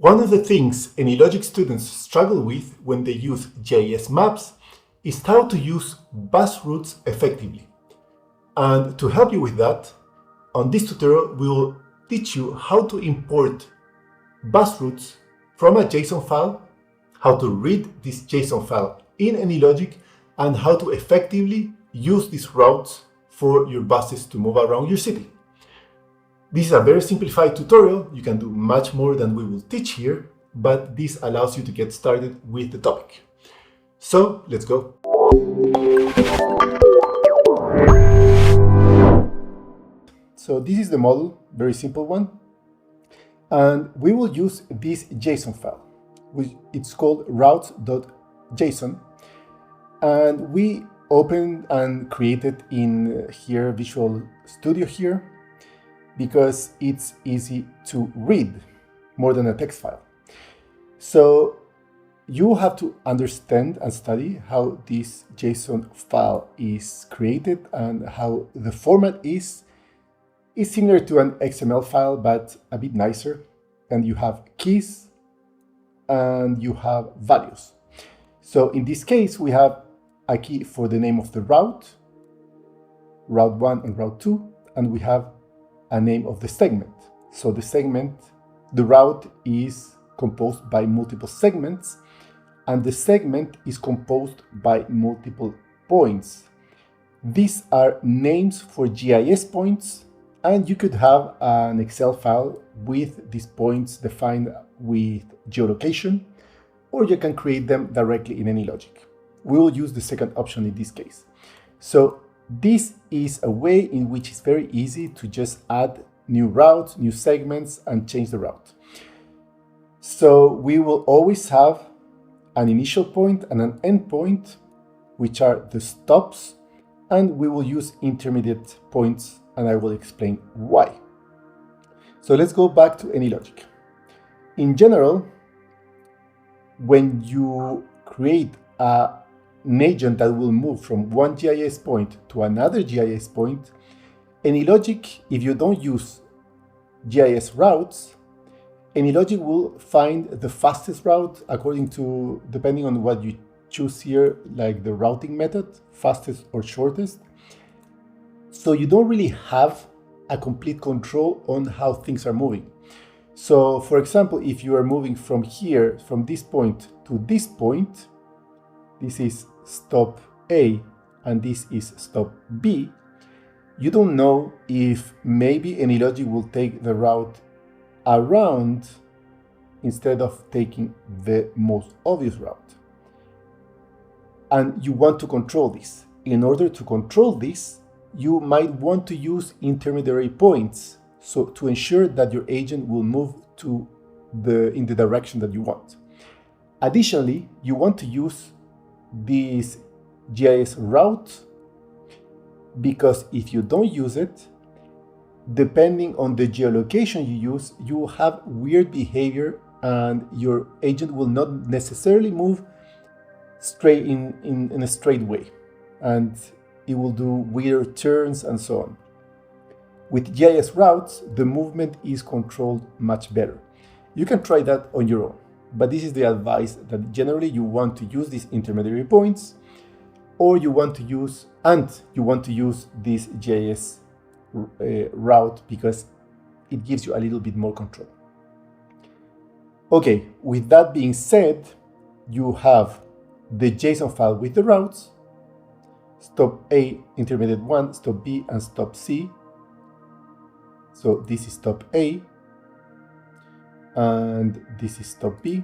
One of the things AnyLogic students struggle with when they use GIS maps is how to use bus routes effectively. And to help you with that, on this tutorial we will teach you how to import bus routes from a JSON file, how to read this JSON file in AnyLogic, and how to effectively use these routes for your buses to move around your city. This is a very simplified tutorial. You can do much more than we will teach here, but this allows you to get started with the topic. So let's go. So this is the model, very simple one. And we will use this JSON file, which it's called routes.json. And we opened and created in here Visual Studio here, because it's easy to read more than a text file. So you have to understand and study how this JSON file is created and how the format is similar to an XML file, but a bit nicer. And you have keys and you have values. So in this case, we have a key for the name of the route, route 1 and route 2, and we have a name of the segment. So the route is composed by multiple segments, and the segment is composed by multiple points. These are names for GIS points, and you could have an Excel file with these points defined with geolocation, or you can create them directly in AnyLogic. We will use the second option in this case. So this is a way in which it's very easy to just add new routes, new segments, and change the route. So we will always have an initial point and an end point, which are the stops, and we will use intermediate points, and I will explain why. So let's go back to AnyLogic. In general, when you create an agent that will move from one GIS point to another GIS point, AnyLogic, if you don't use GIS routes, AnyLogic will find the fastest route depending on what you choose here, like the routing method, fastest or shortest. So you don't really have a complete control on how things are moving. So for example, if you are moving from here, from this point to this point, this is stop A and this is stop B, you don't know if maybe AnyLogic will take the route around instead of taking the most obvious route. And you want to control this. In order to control this, you might want to use intermediary points, so to ensure that your agent will move in the direction that you want. Additionally, you want to use this GIS route, because if you don't use it, depending on the geolocation you use, you will have weird behavior and your agent will not necessarily move straight in a straight way, and it will do weird turns and so on. With GIS routes, the movement is controlled much better. You can try that on your own, but this is the advice that generally you want to use these intermediary points, or you want to use this GIS route because it gives you a little bit more control. Okay, with that being said, you have the JSON file with the routes, stop A, intermediate 1, stop B, and stop C. So this is stop A, and this is stop B,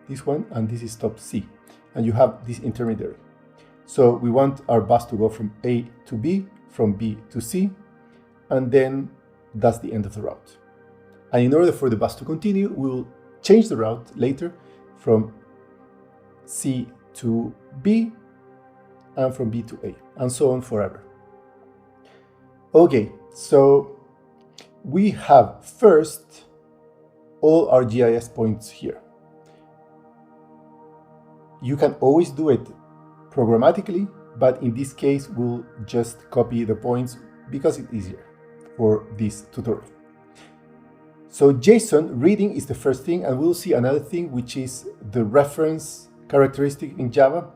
this one, and this is stop C. And you have this intermediary. So we want our bus to go from A to B, from B to C, and then that's the end of the route. And in order for the bus to continue, we will change the route later from C to B, and from B to A, and so on forever. Okay, so we have first all our GIS points here. You can always do it programmatically, but in this case, we'll just copy the points because it's easier for this tutorial. So JSON reading is the first thing, and we'll see another thing, which is the reference characteristic in Java,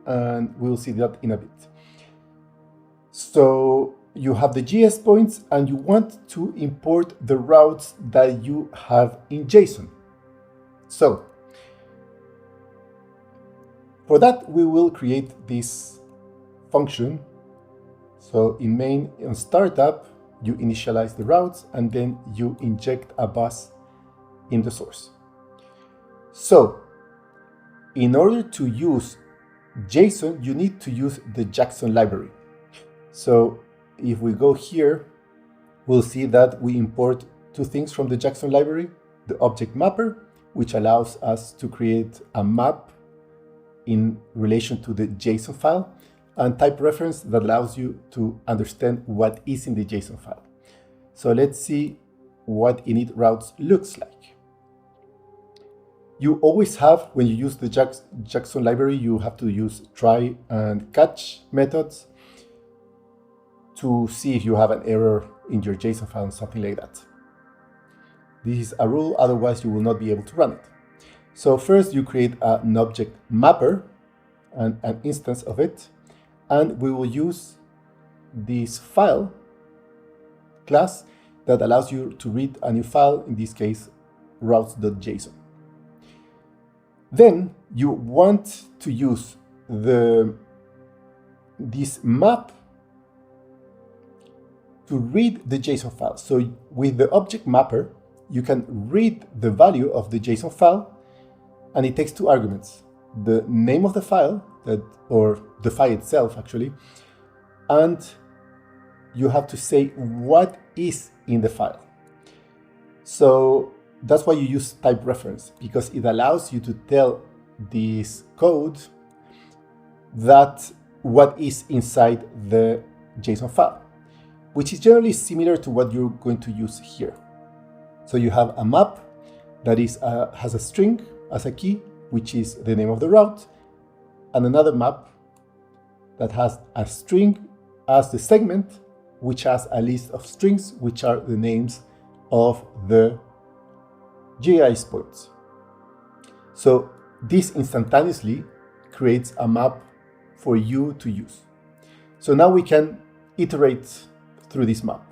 and we'll see that in a bit. So you have the JS points, and you want to import the routes that you have in JSON. So for that, we will create this function. So in main, on startup, you initialize the routes, and then you inject a bus in the source. So in order to use JSON, you need to use the JSON library. So if we go here, we'll see that we import two things from the JSON library: the object mapper, which allows us to create a map in relation to the JSON file, and type reference that allows you to understand what is in the JSON file. So let's see what init routes looks like. You always have, when you use the JSON library, you have to use try and catch methods to see if you have an error in your JSON file and something like that. This is a rule, otherwise you will not be able to run it. So first you create an object mapper and an instance of it, and we will use this file class that allows you to read a new file, in this case routes.json. Then you want to use this map to read the JSON file. So with the object mapper, you can read the value of the JSON file, and it takes two arguments: the name of the file, or the file itself actually, and you have to say what is in the file. So that's why you use type reference, because it allows you to tell this code that what is inside the JSON file, which is generally similar to what you're going to use here. So you have a map that has a string as a key, which is the name of the route, and another map that has a string as the segment, which has a list of strings, which are the names of the GIS points. So this instantaneously creates a map for you to use. So now we can iterate through this map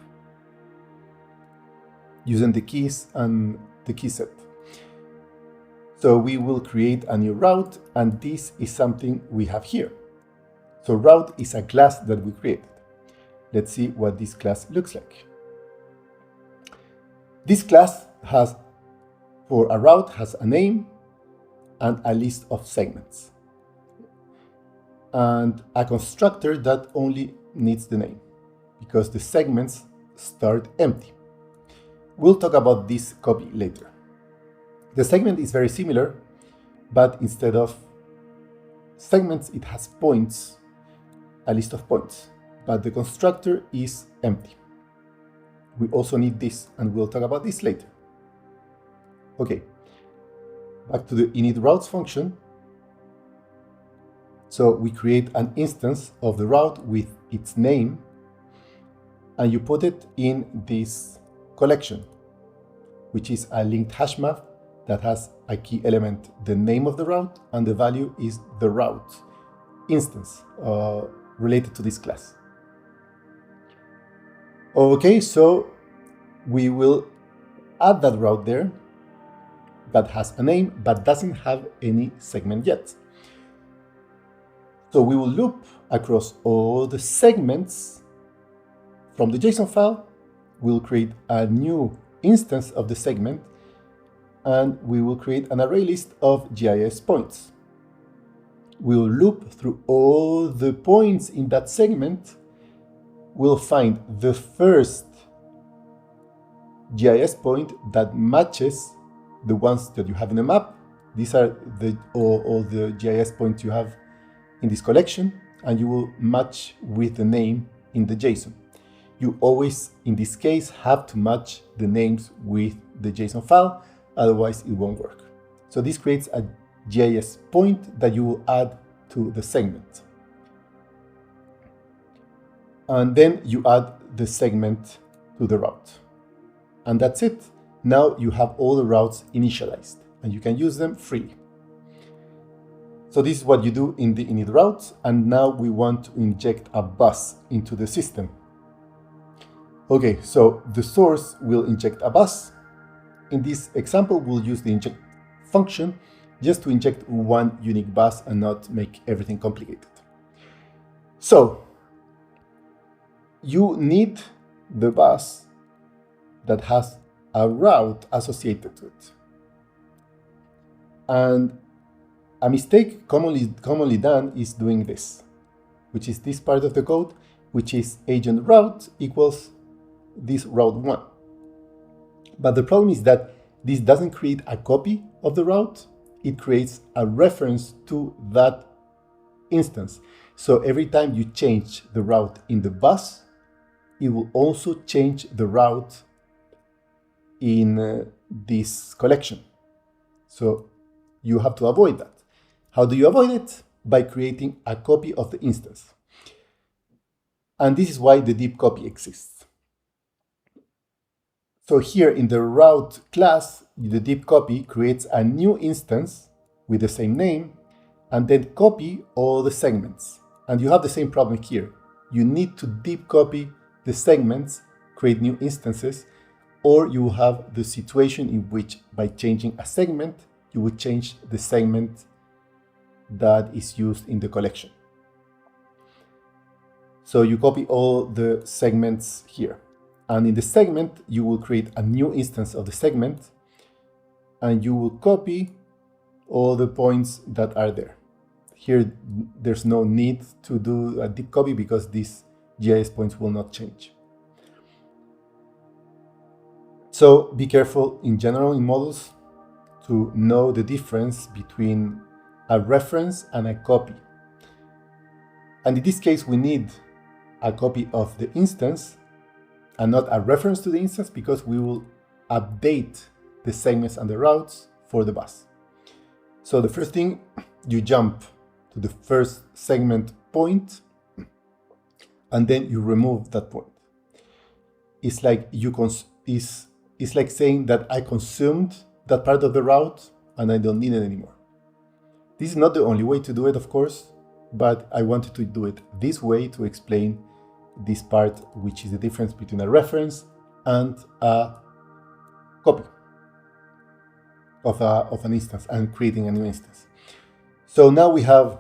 using the keys and the key set. So we will create a new route, and this is something we have here. So route is a class that we created. Let's see what this class looks like. This class for a route has a name and a list of segments, and a constructor that only needs the name because the segments start empty. We'll talk about this copy later. The segment is very similar, but instead of segments, it has points, a list of points, but the constructor is empty. We also need this, and we'll talk about this later. Okay, back to the init routes function. So we create an instance of the route with its name, and you put it in this collection, which is a linked hash map that has a key element, the name of the route, and the value is the route instance related to this class. Okay, so we will add that route there that has a name but doesn't have any segment yet. So we will loop across all the segments from the JSON file. We'll create a new instance of the segment, and we will create an array list of GIS points. We'll loop through all the points in that segment. We'll find the first GIS point that matches the ones that you have in the map. These are all the GIS points you have in this collection, and you will match with the name in the JSON. You always, in this case, have to match the names with the JSON file, otherwise it won't work. So this creates a GIS point that you will add to the segment. And then you add the segment to the route. And that's it. now you have all the routes initialized and you can use them freely. So this is what you do in the init route, and now we want to inject a bus into the system. Okay, so the source will inject a bus. In this example, we'll use the inject function just to inject one unique bus and not make everything complicated. So you need the bus that has a route associated to it. And a mistake commonly done is doing this, which is this part of the code, which is agent route equals this route 1. But the problem is that this doesn't create a copy of the route, it creates a reference to that instance. So every time you change the route in the bus, it will also change the route in this collection. So you have to avoid that. How do you avoid it? By creating a copy of the instance. And this is why the deep copy exists. So here in the route class, the deep copy creates a new instance with the same name and then copy all the segments. And you have the same problem here. You need to deep copy the segments, create new instances, or you have the situation in which by changing a segment, you would change the segment that is used in the collection. So you copy all the segments here. And in the segment, you will create a new instance of the segment and you will copy all the points that are there. Here, there's no need to do a deep copy because these GIS points will not change. So be careful in general in models to know the difference between a reference and a copy. And in this case, we need a copy of the instance and not a reference to the instance because we will update the segments and the routes for the bus. So the first thing, you jump to the first segment point and then you remove that point. It's like it's like saying that I consumed that part of the route and I don't need it anymore. This is not the only way to do it, of course, but I wanted to do it this way to explain this part, which is the difference between a reference and a copy of an instance and creating a new instance. So now we have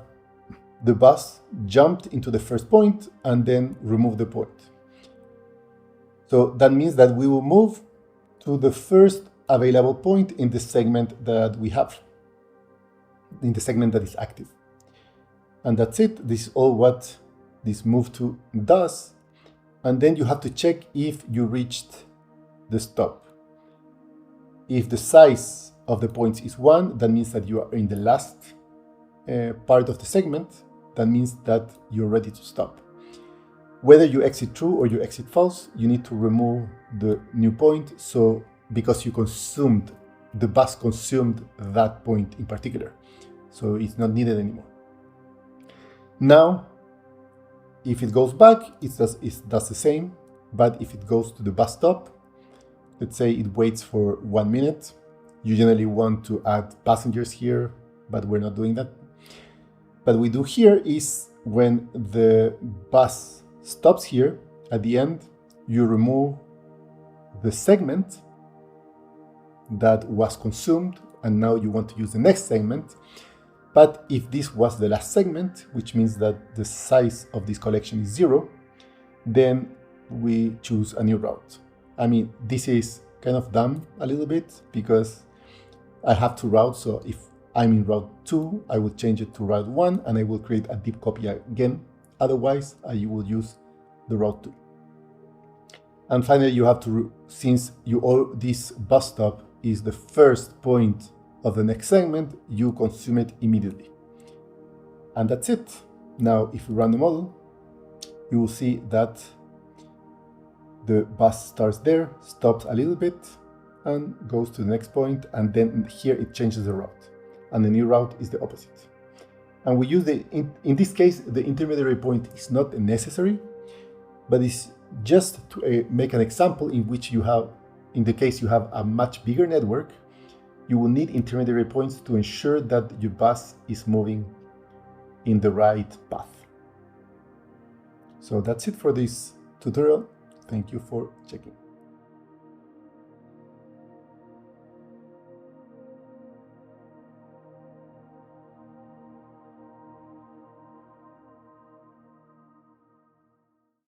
the bus jumped into the first point and then remove the point. So that means that we will move to the first available point in the segment that we have, in the segment that is active. And that's it. This is all what this move to does. And then you have to check if you reached the stop. If the size of the points is 1, that means that you are in the last part of the segment. That means that you're ready to stop. Whether you exit true or you exit false, you need to remove the new point. So because you consumed, the bus consumed that point in particular. So it's not needed anymore. Now, if it goes back, it does the same. But if it goes to the bus stop, let's say it waits for 1 minute. You generally want to add passengers here, but we're not doing that. What we do here is when the bus stops here, at the end, you remove the segment that was consumed, and now you want to use the next segment. But if this was the last segment, which means that the size of this collection is 0, then we choose a new route. I mean, this is kind of dumb a little bit because I have 2 routes. So if I'm in route 2, I will change it to route 1 and I will create a deep copy again. Otherwise, I will use the route 2. And finally, you have to, since this bus stop is the first point of the next segment, you consume it immediately. And that's it. Now, if you run the model, you will see that the bus starts there, stops a little bit, and goes to the next point, and then here it changes the route. And the new route is the opposite. And we use in this case, the intermediary point is not necessary, but it's just to make an example in which you have in the case you have a much bigger network, you will need intermediary points to ensure that your bus is moving in the right path. So that's it for this tutorial. Thank you for checking.